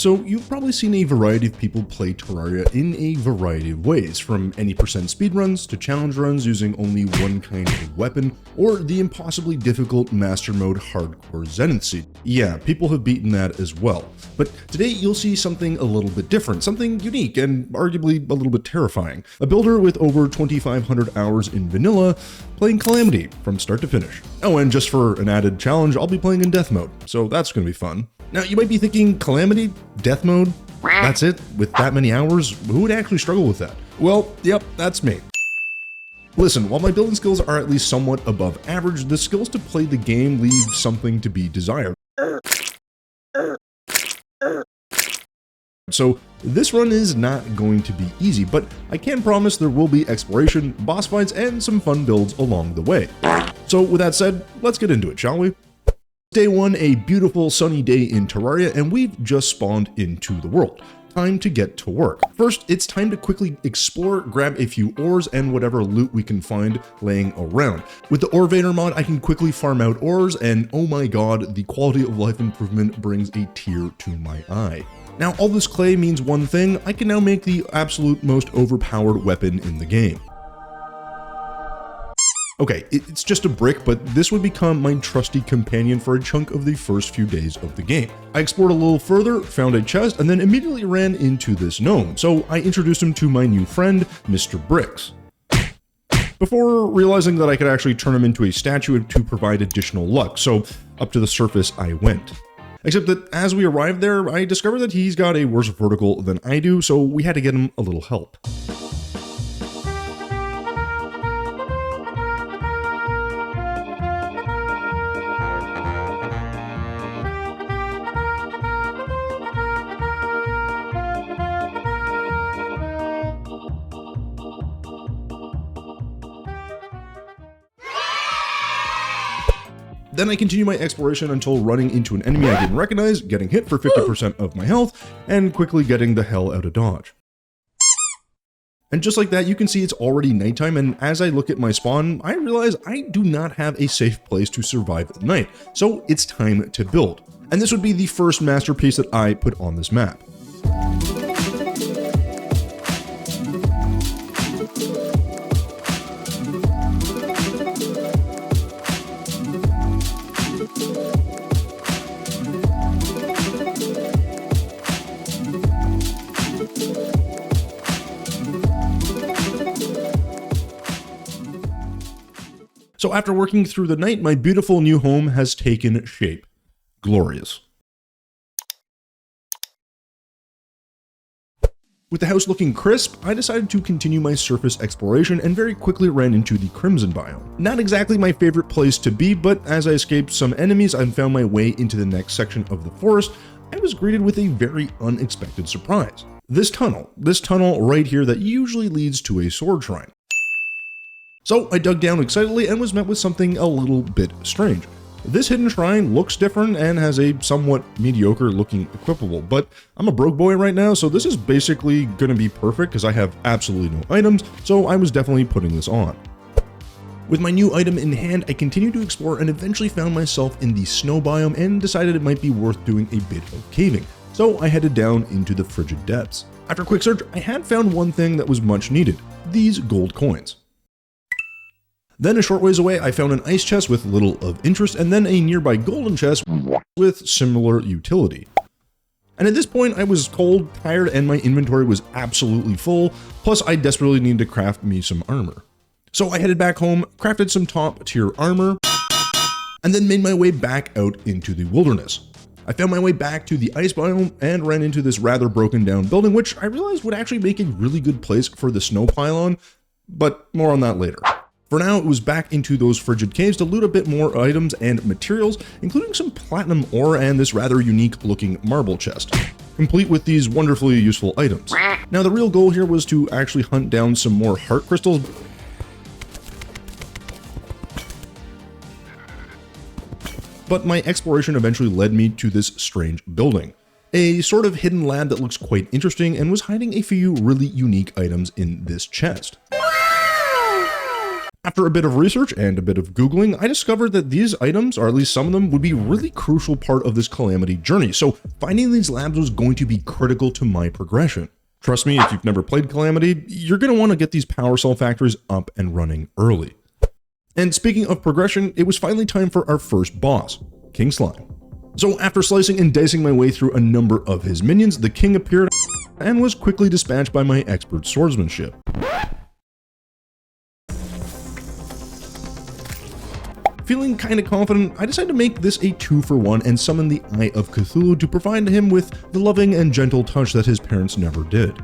So you've probably seen a variety of people play Terraria in a variety of ways, from any percent speedruns to challenge runs using only one kind of weapon, or the impossibly difficult Master Mode Hardcore Zenith seed. Yeah, people have beaten that as well. But today you'll see something a little bit different, something unique and arguably a little bit terrifying. A builder with over 2,500 hours in vanilla, playing Calamity from start to finish. Oh, and just for an added challenge, I'll be playing in death mode, so that's going to be fun. Now, you might be thinking, Calamity? Death mode? That's it? With that many hours? Who would actually struggle with that? Well, yep, that's me. Listen, while my building skills are at least somewhat above average, the skills to play the game leave something to be desired. So this run is not going to be easy, but I can promise there will be exploration, boss fights, and some fun builds along the way. So with that said, let's get into it, shall we? Day 1, a beautiful sunny day in Terraria, and we've just spawned into the world. Time to get to work. First, it's time to quickly explore, grab a few ores and whatever loot we can find laying around. With the Ore mod, I can quickly farm out ores, and oh my god, the quality of life improvement brings a tear to my eye. Now, all this clay means one thing: I can now make the absolute most overpowered weapon in the game. Okay, it's just a brick, but this would become my trusty companion for a chunk of the first few days of the game. I explored a little further, found a chest, and then immediately ran into this gnome, so I introduced him to my new friend, Mr. Bricks. Before realizing that I could actually turn him into a statue to provide additional luck, so up to the surface I went. Except that as we arrived there, I discovered that he's got a worse vertical than I do, so we had to get him a little help. Then I continue my exploration until running into an enemy I didn't recognize, getting hit for 50% of my health, and quickly getting the hell out of dodge. And just like that, you can see it's already nighttime, and as I look at my spawn, I realize I do not have a safe place to survive at night, so it's time to build. And this would be the first masterpiece that I put on this map. So after working through the night, my beautiful new home has taken shape. Glorious. With the house looking crisp, I decided to continue my surface exploration and very quickly ran into the Crimson biome. Not exactly my favorite place to be, but as I escaped some enemies and found my way into the next section of the forest, I was greeted with a very unexpected surprise. This tunnel right here that usually leads to a sword shrine. So I dug down excitedly and was met with something a little bit strange. This hidden shrine looks different and has a somewhat mediocre looking equipable, but I'm a broke boy right now, so this is basically gonna be perfect because I have absolutely no items, so I was definitely putting this on. With my new item in hand, I continued to explore and eventually found myself in the snow biome and decided it might be worth doing a bit of caving, so I headed down into the frigid depths. After a quick search, I had found one thing that was much needed: these gold coins. Then a short ways away, I found an ice chest with little of interest, and then a nearby golden chest with similar utility. And at this point, I was cold, tired, and my inventory was absolutely full, plus I desperately needed to craft me some armor. So I headed back home, crafted some top tier armor, and then made my way back out into the wilderness. I found my way back to the ice biome and ran into this rather broken down building, which I realized would actually make a really good place for the snow pylon, but more on that later. For now, it was back into those frigid caves to loot a bit more items and materials, including some platinum ore and this rather unique looking marble chest, complete with these wonderfully useful items. Now, the real goal here was to actually hunt down some more heart crystals, but my exploration eventually led me to this strange building. A sort of hidden lab that looks quite interesting and was hiding a few really unique items in this chest. After a bit of research and a bit of Googling, I discovered that these items, or at least some of them, would be a really crucial part of this Calamity journey, so finding these labs was going to be critical to my progression. Trust me, if you've never played Calamity, you're going to want to get these power cell factories up and running early. And speaking of progression, it was finally time for our first boss, King Slime. So after slicing and dicing my way through a number of his minions, the king appeared and was quickly dispatched by my expert swordsmanship. Feeling kinda confident, I decided to make this a 2-for-1 and summon the Eye of Cthulhu to provide him with the loving and gentle touch that his parents never did.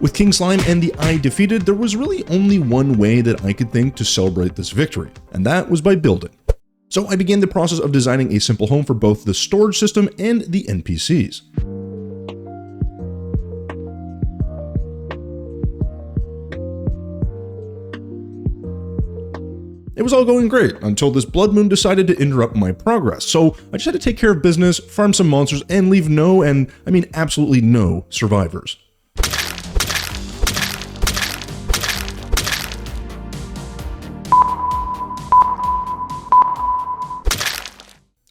With King Slime and the Eye defeated, there was really only one way that I could think to celebrate this victory, and that was by building. So I began the process of designing a simple home for both the storage system and the NPCs. It was all going great until this blood moon decided to interrupt my progress, so I just had to take care of business, farm some monsters, and leave no, and I mean absolutely no, survivors.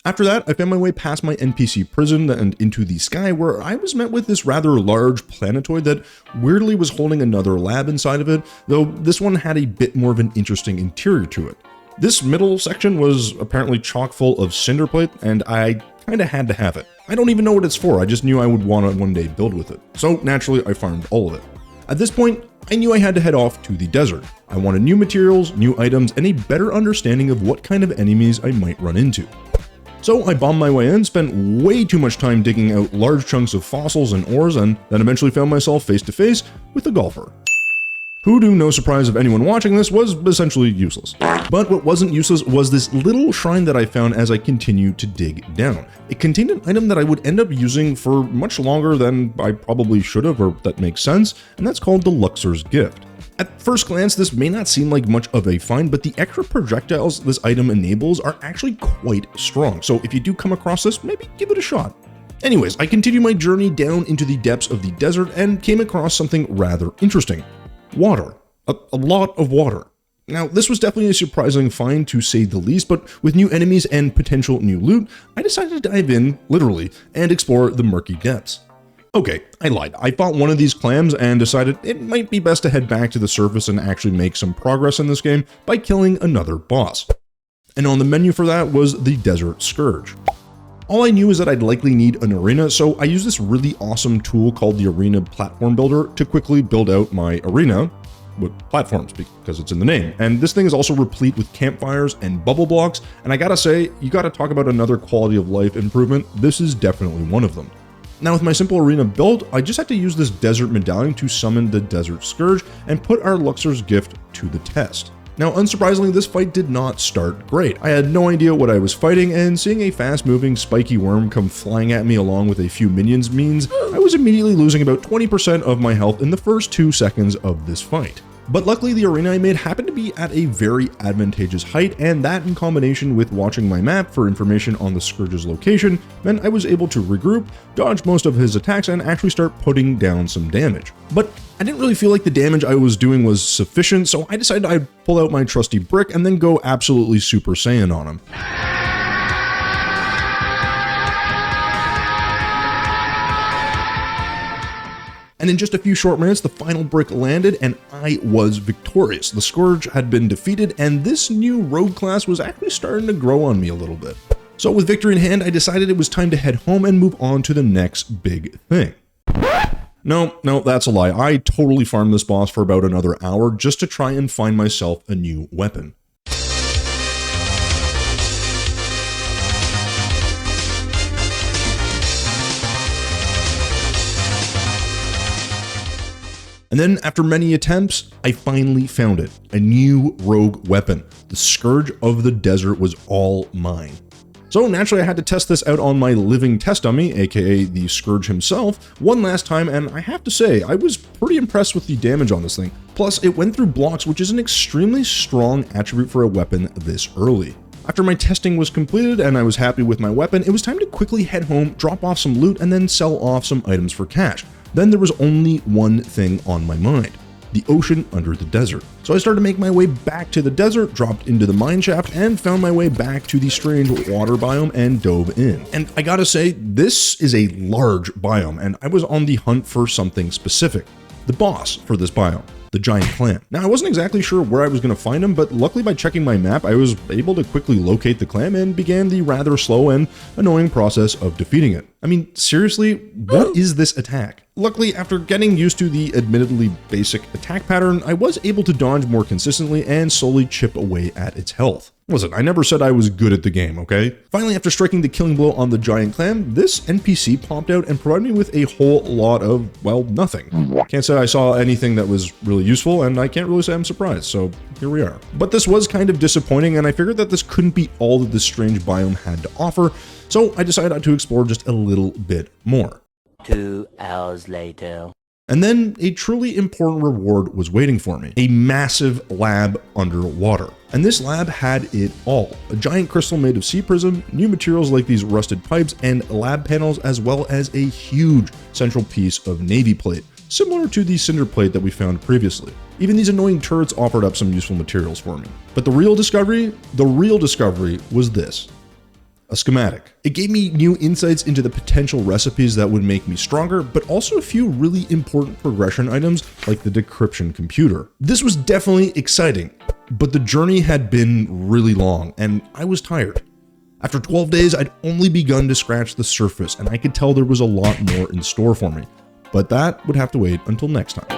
After that, I found my way past my NPC prison and into the sky, where I was met with this rather large planetoid that weirdly was holding another lab inside of it, though this one had a bit more of an interesting interior to it. This middle section was apparently chock full of cinderplate, and I kinda had to have it. I don't even know what it's for, I just knew I would want to one day build with it. So naturally, I farmed all of it. At this point, I knew I had to head off to the desert. I wanted new materials, new items, and a better understanding of what kind of enemies I might run into. So I bombed my way in, spent way too much time digging out large chunks of fossils and ores, and then eventually found myself face to face with a golfer. Who, to no surprise of anyone watching this, was essentially useless. But what wasn't useless was this little shrine that I found as I continued to dig down. It contained an item that I would end up using for much longer than I probably should have, or that makes sense, and that's called the Luxor's Gift. At first glance, this may not seem like much of a find, but the extra projectiles this item enables are actually quite strong, so if you do come across this, maybe give it a shot. Anyways, I continued my journey down into the depths of the desert and came across something rather interesting. Water. A lot of water. Now, this was definitely a surprising find to say the least, but with new enemies and potential new loot, I decided to dive in, literally, and explore the murky depths. Okay, I lied. I fought one of these clams and decided it might be best to head back to the surface and actually make some progress in this game by killing another boss. And on the menu for that was the Desert Scourge. All I knew is that I'd likely need an arena, so I used this really awesome tool called the Arena Platform Builder to quickly build out my arena with platforms, because it's in the name. And this thing is also replete with campfires and bubble blocks, and I gotta say, you gotta talk about another quality of life improvement, this is definitely one of them. Now with my simple arena build, I just had to use this desert medallion to summon the Desert Scourge and put our Luxor's Gift to the test. Now unsurprisingly, this fight did not start great. I had no idea what I was fighting, and seeing a fast-moving spiky worm come flying at me along with a few minions means I was immediately losing about 20% of my health in the first 2 seconds of this fight. But luckily the arena I made happened to be at a very advantageous height, and that in combination with watching my map for information on the Scourge's location meant I was able to regroup, dodge most of his attacks, and actually start putting down some damage. But I didn't really feel like the damage I was doing was sufficient, so I decided I'd pull out my trusty brick and then go absolutely Super Saiyan on him. And in just a few short minutes, the final brick landed and I was victorious. The Scourge had been defeated and this new rogue class was actually starting to grow on me a little bit. So with victory in hand, I decided it was time to head home and move on to the next big thing. No, that's a lie. I totally farmed this boss for about another hour just to try and find myself a new weapon. And then, after many attempts, I finally found it. A new rogue weapon. The Scourge of the Desert was all mine. So naturally I had to test this out on my living test dummy, aka the Scourge himself, one last time, and I have to say, I was pretty impressed with the damage on this thing. Plus, it went through blocks, which is an extremely strong attribute for a weapon this early. After my testing was completed and I was happy with my weapon, it was time to quickly head home, drop off some loot, and then sell off some items for cash. Then there was only one thing on my mind: the ocean under the desert. So I started to make my way back to the desert, dropped into the mine shaft, and found my way back to the strange water biome and dove in. And I gotta say, this is a large biome, and I was on the hunt for something specific: the boss for this biome, the giant clam. Now, I wasn't exactly sure where I was going to find him, but luckily by checking my map, I was able to quickly locate the clam and began the rather slow and annoying process of defeating it. I mean, seriously, what is this attack? Luckily, after getting used to the admittedly basic attack pattern, I was able to dodge more consistently and slowly chip away at its health. Listen, I never said I was good at the game, okay? Finally, after striking the killing blow on the giant clam, this NPC popped out and provided me with a whole lot of, well, nothing. Can't say I saw anything that was really useful, and I can't really say I'm surprised, so here we are. But this was kind of disappointing, and I figured that this couldn't be all that this strange biome had to offer, so I decided to explore just a little bit more. 2 hours later. And then a truly important reward was waiting for me: a massive lab underwater. And this lab had it all: a giant crystal made of sea prism, new materials like these rusted pipes, and lab panels, as well as a huge central piece of navy plate, similar to the cinder plate that we found previously. Even these annoying turrets offered up some useful materials for me. But the real discovery was this: a schematic. It gave me new insights into the potential recipes that would make me stronger, but also a few really important progression items like the decryption computer. This was definitely exciting, but the journey had been really long and I was tired. After 12 days, I'd only begun to scratch the surface, and I could tell there was a lot more in store for me. But that would have to wait until next time.